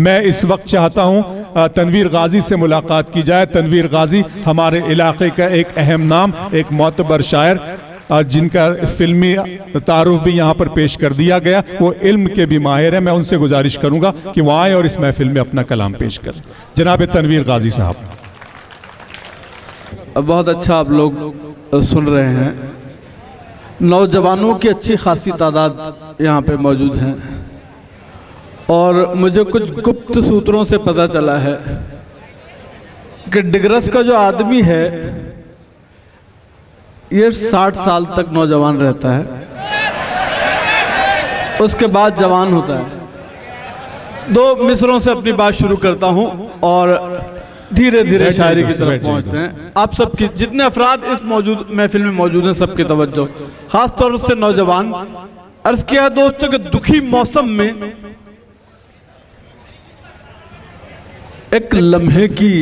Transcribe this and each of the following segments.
मैं इस वक्त चाहता हूँ तनवीर गाजी से मुलाकात की जाए। तनवीर गाजी हमारे इलाके का एक अहम नाम, एक मोतबर शायर जिनका फिल्मी तारुफ भी यहाँ पर पेश कर दिया गया। वो इल्म के भी माहिर है। मैं उनसे गुजारिश करूँगा कि वो आए और इस महफिल में अपना कलाम पेश करें। जनाब तनवीर गाजी साहब। बहुत अच्छा आप लोग सुन रहे हैं। नौजवानों की अच्छी खासी तादाद यहाँ पे मौजूद हैं और मुझे कुछ गुप्त सूत्रों से पता चला है कि डिग्रस का जो आदमी है ये 60 साल तक नौजवान रहता है, उसके बाद जवान होता है। 2 मिसरों से अपनी बात शुरू करता हूँ और धीरे धीरे शायरी की तरफ पहुँचते हैं। आप सबकी जितने अफराद इस महफिल में मौजूद हैं सबकी तवज्जो, खास तौर से नौजवान। अर्ज किया दोस्तों कि दुखी मौसम में एक लम्हे की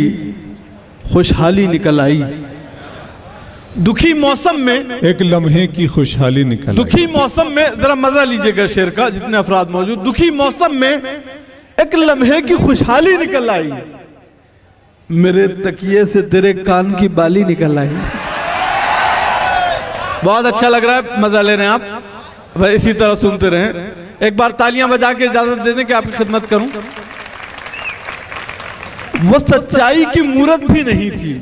खुशहाली निकल आई। दुखी मौसम में एक लम्हे की खुशहाली निकल आई। दुखी मौसम में, जरा मजा लीजिएगा शेर का, जितने अफराद मौजूद। दुखी मौसम में एक लम्हे की खुशहाली निकल आई, मेरे तकिए से तेरे कान की बाली निकल आई। बहुत अच्छा लग रहा है, मजा ले रहे हैं आप भाई, इसी तरह सुनते रहें। एक बार तालियां बजा के इजाजत दे दें कि आपकी खिदमत करूं। वो सच्चाई की मूरत भी नहीं थी,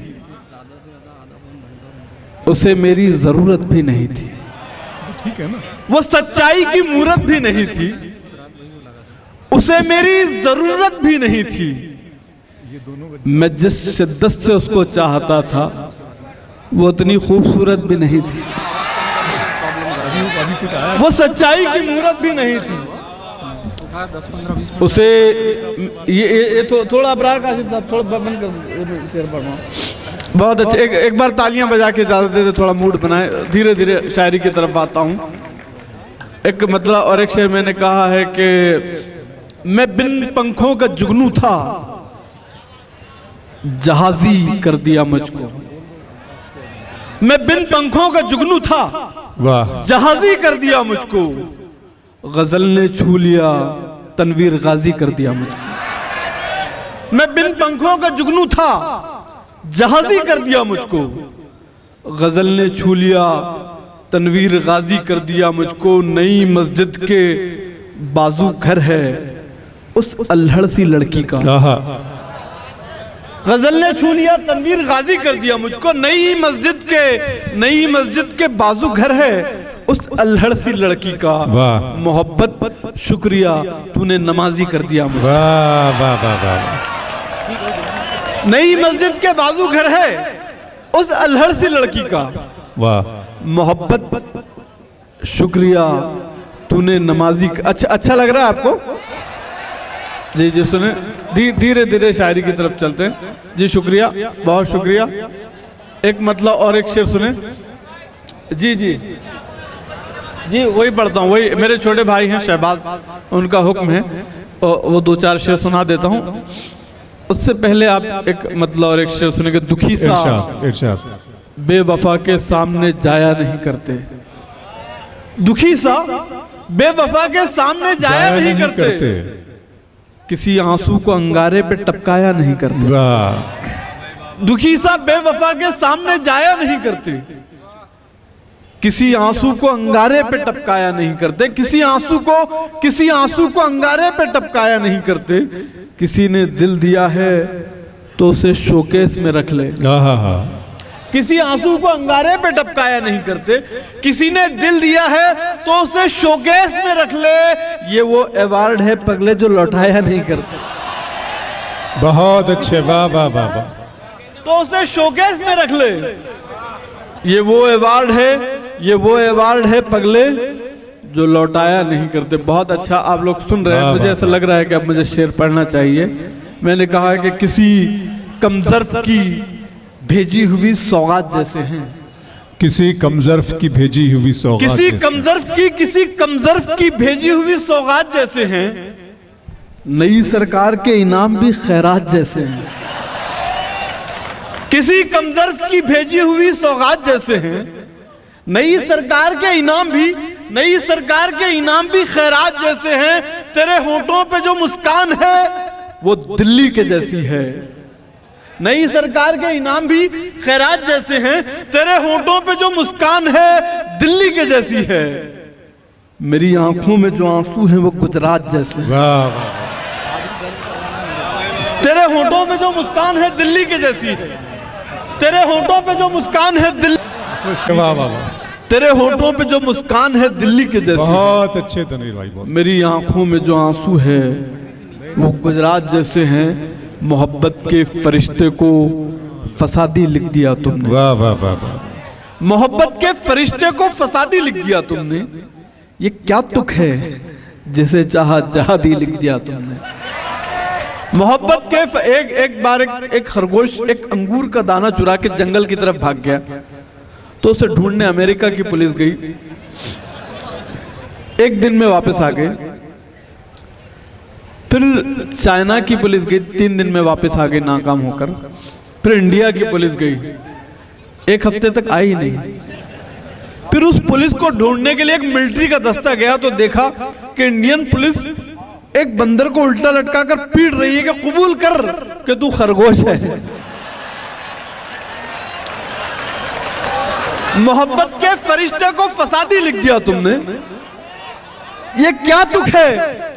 उसे मेरी जरूरत भी नहीं थी। ठीक है ना। वो सच्चाई की मूरत भी नहीं थी, उसे मेरी जरूरत भी नहीं थी। मैं जिस शिद्दत से उसको चाहता था वो उतनी खूबसूरत भी नहीं थी। वो सच्चाई की मूरत भी नहीं थी, उसे ये थोड़ा अबरार काशिफ साहब थोड़ा बंद कर शेर पढ़ना। बहुत अच्छे। एक बार तालियां बजा के इजाजत दे दे, थोड़ा मूड बनाए। धीरे धीरे शायरी की तरफ आता हूँ। एक मतलब और एक शेर मैंने कहा है कि मैं बिन पंखों का जुगनू था, जहाजी कर दिया मुझको। मैं बिन पंखों का जुगनू था, वाह, जहाजी कर दिया मुझको। गजल ने छू लिया, तनवीर गाजी कर दिया मुझको। मैं बिन पंखों का जुगनू था, जहाजी कर दिया मुझको। गजल ने छू लिया, तनवीर गाजी कर दिया मुझको। नई मस्जिद के बाजू घर है उस अल्हड़ सी लड़की का। गजल ने छू लिया, तनवीर गाजी कर दिया मुझको। नई मस्जिद के बाजू घर है उस अल्हड़ सी लड़की का। मोहब्बत शुक्रिया तूने नमाजी कर दिया मुझको। वाह वाह वाह वाह। नई मस्जिद के बाजू घर है उस अल्हड़ सी लड़की का। वाह, मोहब्बत शुक्रिया तूने नमाजी। अच्छा लग रहा है आपको? जी जी सुने, धीरे धीरे शायरी की तरफ चलते हैं। जी शुक्रिया, बहुत शुक्रिया। एक मतलब और एक शेर सुने। जी जी जी वही पढ़ता हूँ, वही मेरे छोटे भाई हैं शहबाज, उनका हुक्म है, वो 2-4 शेर सुना देता हूँ। उससे पहले आप एक मतलब और एक शेर सुनेंगे। दुखी सा बेवफा के सामने जाया नहीं करते। दुखी सा बेवफा के सामने जाया नहीं करते। किसी आंसू को अंगारे पे टपकाया नहीं करते। दुखी सा बेवफा के सामने जाया नहीं करते। किसी आंसू को अंगारे पे टपकाया नहीं करते। किसी आंसू को अंगारे पे टपकाया नहीं करते। किसी ने दिल दिया है तो उसे शोकेस में रख ले। किसी आंसू को अंगारे पे टपकाया नहीं करते। किसी ने दिल दिया है तो उसे शोकेस में रख ले। ये वो अवार्ड है पगले जो लौटाया नहीं करते। बहुत अच्छे, वाह वाह वाह वाह। तो उसे शोकेस में रख ले। ये वो अवार्ड है पगले जो लौटाया नहीं करते। बहुत अच्छा आप लोग सुन रहे हैं। मुझे ऐसा लग रहा है कि अब मुझे शेर पढ़ना चाहिए। मैंने कहा कि किसी कमजर्फ की भेजी हुई सौगात जैसे हैं। किसी कमजर्फ की भेजी हुई सौगात, किसी कमजर्फ की भेजी हुई सौगात जैसे हैं। नई सरकार के इनाम भी खैरात जैसे हैं। किसी कमजर्फ की भेजी हुई सौगात जैसे हैं। नई सरकार के इनाम भी खैरात जैसे हैं। तेरे होठों पे जो मुस्कान है वो दिल्ली के जैसी है। नई सरकार के इनाम भी खैरात जैसे हैं, तेरे होठों पे जो मुस्कान है दिल्ली के जैसी है। मेरी आंखों में जो आंसू हैं वो गुजरात जैसे हैं। वाह वाह तेरे होठों पे जो मुस्कान है दिल्ली के जैसी है। तेरे होठों पे जो मुस्कान है दिल्ली, वाह वाह वाह, तेरे होठों पे जो मुस्कान है दिल्ली के जैसी है। बहुत अच्छे तनवीर भाई, बहुत। मेरी आंखों में जो आंसू है वो गुजरात जैसे हैं। मोहब्बत के फरिश्ते को फसादी लिख दिया तुमने। वाह वाह वाह वाह, मोहब्बत के फरिश्ते को फसादी लिख दिया तुमने। ये क्या तुक है जिसे चाहा जहादी लिख दिया तुमने। मोहब्बत के एक बार एक खरगोश एक अंगूर का दाना चुरा के जंगल की तरफ भाग गया, तो उसे ढूंढने अमेरिका की पुलिस गई। एक दिन में वापस आ गए। फिर चाइना की पुलिस गई, 3 दिन में वापस आ गई नाकाम होकर। फिर इंडिया की पुलिस गई, 1 हफ्ते तक आई ही नहीं। फिर उस पुलिस को ढूंढने के लिए एक मिलिट्री का दस्ता गया, तो देखा कि इंडियन पुलिस एक बंदर को उल्टा लटका कर पीट रही है कि कबूल कर कि तू खरगोश है। मोहब्बत के फरिश्ते को फसादी लिख दिया तुमने। ये क्या दुख है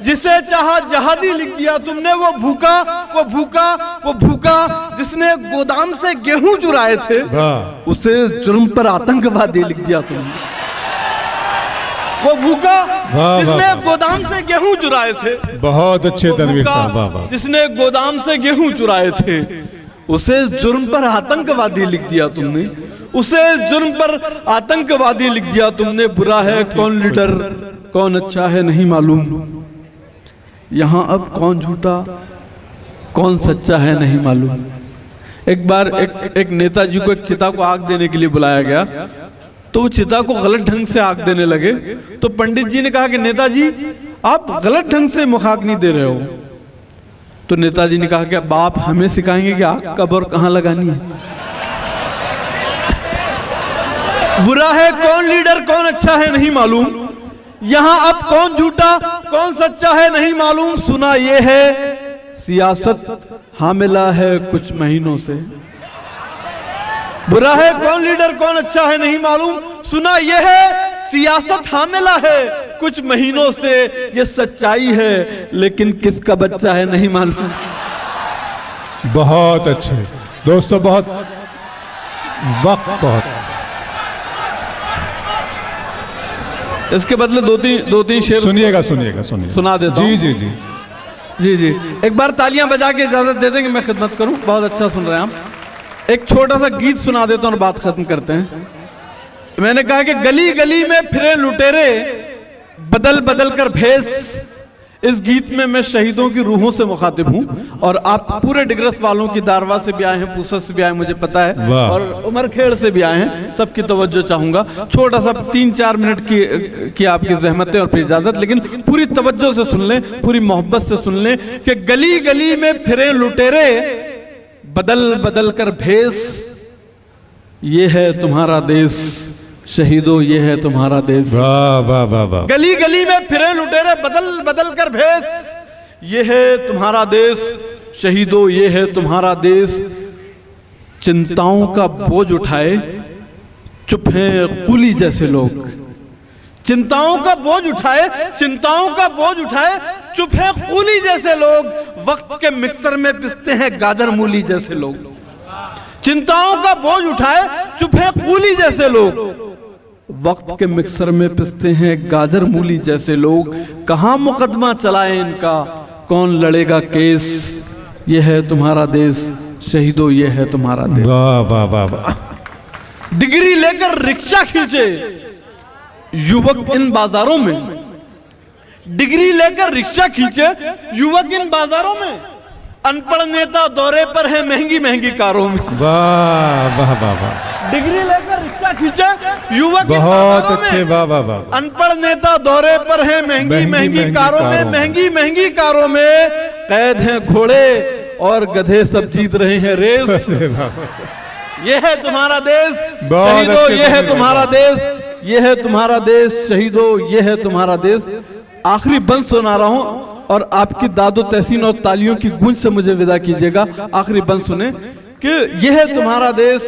जिसे चाहा जहादी लिख दिया तुमने। वो भूखा वो भूखा वो भूखा जिसने गोदाम से गेहूं चुराए थे, वाह उसे जुर्म पर आतंकवादी लिख दिया तुमने। वो भूखा वाह, जिसने वाह। गोदाम से गेहूं चुराए थे, बहुत अच्छे वो तनवीर भूखा साहब, वाह वाह। जिसने गोदाम से गेहूं चुराए थे, उसे जुर्म पर आतंकवादी लिख दिया तुमने। उसे जुर्म पर आतंकवादी लिख दिया तुमने। बुरा है कौन लीडर कौन अच्छा है नहीं मालूम। यहां अब कौन झूठा कौन सच्चा है नहीं मालूम। एक बार एक नेताजी को एक चिता को आग देने के लिए बुलाया गया, तो वो चिता को गलत ढंग से आग देने लगे। तो पंडित जी ने कहा कि नेताजी आप गलत ढंग से मुखाग्नि दे रहे हो। तो नेताजी ने कहा कि बाप हमें सिखाएंगे कि आग कब और कहां लगानी है। बुरा है कौन लीडर कौन अच्छा है नहीं मालूम। यहां अब कौन झूठा कौन सच्चा है नहीं मालूम। सुना ये है सियासत हामिला है कुछ महीनों से। बुरा है कौन लीडर कौन अच्छा है नहीं मालूम। सुना ये है सियासत हामिला है कुछ महीनों से। ये सच्चाई है लेकिन किसका बच्चा है नहीं मालूम। बहुत अच्छे दोस्तों, बहुत वक्त बहुत। इसके बदले दो तीन शेर सुनिएगा सुनिएगा सुनिए, सुना देता जी हूं। जी जी जी जी एक बार तालियां बजा के इजाजत दे देंगे, मैं खिदमत करूं। बहुत अच्छा सुन रहे हैं आप। एक छोटा सा गीत सुना देता हूं और बात खत्म करते हैं। मैंने कहा कि गली गली में फिरे लुटेरे बदल बदल कर भेस। इस गीत में मैं शहीदों की रूहों से मुखातिब हूं, और आप पूरे डिग्रस वालों की दारवा से भी आए हैं, पूसा से भी आए हैं, मुझे पता है, वाह। और उमरखेड़ से भी आए हैं। सबकी तवज्जो चाहूंगा। छोटा सा 3-4 मिनट की आपकी जहमतें और फिर इजाजत, लेकिन पूरी तवज्जो से सुन लें, पूरी मोहब्बत से सुन लें कि गली गली में फिरे लुटेरे बदल बदल कर भेस। ये है तुम्हारा देश शहीदों, ये है तुम्हारा देश। वाह वाह वाह वाह। गली गली में फिरे लुटेरे बदल बदल कर भेस। ये है तुम्हारा देश शहीदों, ये है तुम्हारा देश। चिंताओं का बोझ उठाए चुप हैं कुली जैसे लोग। चिंताओं का बोझ उठाए चिंताओं का बोझ उठाए चुप है कुली जैसे लोग। वक्त के मिक्सर में पिसते हैं गाजर मूली जैसे लोग। चिंताओं का बोझ उठाए चुप है कुली जैसे लोग। वक्त के मिक्सर में पिसते हैं गाजर मूली जैसे लोग। कहां मुकदमा चलाए इनका कौन लड़ेगा केस। ये है तुम्हारा देश शहीदों, ये है तुम्हारा देश। वाह वाह वाह वाह। डिग्री लेकर रिक्शा खींचे युवक इन बाजारों में। डिग्री लेकर रिक्शा खींचे युवक इन बाजारों में। अनपढ़ नेता दौरे पर है महंगी महंगी कारों में। वाह वाह वाह वाह। डिग्री लेकर रिक्शा खींचे युवक इन बहुत बाजारों अच्छे, में। वाह वाह वाह। अनपढ़ नेता दौरे पर है महंगी महंगी कारों में। महंगी महंगी कारों में कैद हैं घोड़े और गधे सब जीत रहे हैं रेस। ये है तुम्हारा देश शहीदों, ये है तुम्हारा देश, ये है तुम्हारा देश शहीदों, ये है तुम्हारा देश। आखिरी बंद सुना रहा हूं और आपकी दादो तहसीन और तालियों की गूंज से मुझे विदा कीजिएगा। आखिरी बंद सुने कि यह है तुम्हारा देश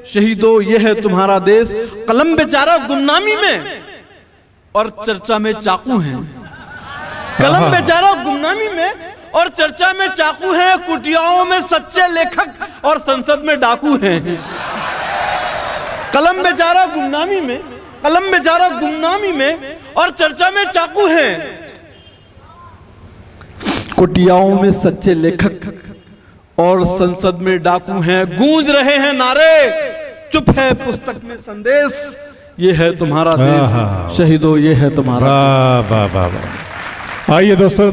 शहीदों, यह है तुम्हारा देश, कलम बेचारा गुमनामी में और चर्चा में चाकू हैं। कलम बेचारा गुमनामी में और चर्चा में चाकू हैं, कुटियाओं में सच्चे लेखक और संसद में डाकू हैं। कलम बेचारा गुमनामी में, कलम बेचारा गुमनामी में और चर्चा में चाकू हैं, कुटियाओं में सच्चे लेखक और संसद में डाकू हैं। गूंज रहे हैं नारे, चुप है पुस्तक में संदेश, ये है तुम्हारा देश शहीदों, ये है तुम्हारा। वाह वाह वाह। आइए दोस्तों।